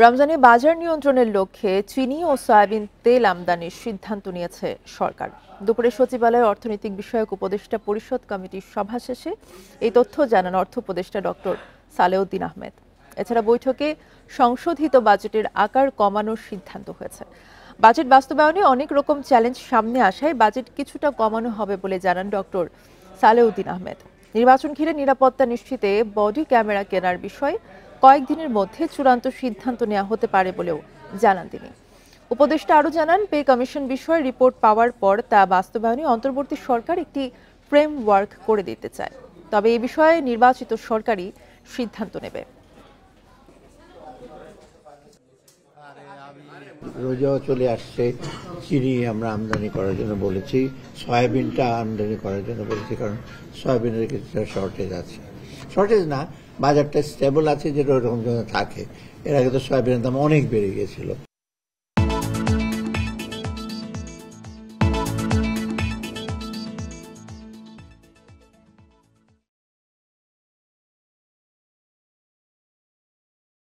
রমজানে বাজার নিয়ন্ত্রণের লক্ষ্যে চিনি ও সয়াবিন তেল আমদানির সিদ্ধান্ত নিয়েছে সরকার। দুপুরে সচিবালয়ে অর্থনৈতিক বিষয়ক উপদেষ্টা পরিষদ কমিটির সভা শেষে এই তথ্য জানান অর্থ উপদেষ্টা ডক্টর সালেউদ্দিন আহমেদ। এছাড়া বৈঠকে সংশোধিত বাজেটের আকার কমানোর সিদ্ধান্ত হয়েছে। বাজেট বাস্তবায়নে অনেক রকম চ্যালেঞ্জ সামনে আসায় বাজেট কিছুটা কমানো হবে বলে জানান ডক্টর সালেউদ্দিন আহমেদ। নির্বাচন ঘিরে নিরাপত্তা নিশ্চিতে বডি ক্যামেরা কেনার বিষয়ে কয়েকদিনের মধ্যে চূড়ান্ত সিদ্ধান্ত নেওয়া হতে পারে বলেও জানান তিনি। উপদেষ্টা আরও জানান, পে কমিশন বিষয়ে রিপোর্ট পাওয়ার পর তা বাস্তবায়নে অন্তর্বর্তী সরকার একটি ফ্রেমওয়ার্ক করে দিতে চায়। তবে এ বিষয়ে নির্বাচিত সরকারই সিদ্ধান্ত নেবে। রোজাও চলে আসছে, চিনি আমরা আমদানি করার জন্য বলেছি, সয়াবিনটা আমদানি করার জন্য বলেছি, কারণ সয়াবিনের কিছুটা শর্টেজ আছে। শর্টেজ না, বাজারটা স্টেবল আছে, যেটা ওরকম থাকে। এর আগে তো সয়াবিনের দাম অনেক বেড়ে গিয়েছিল।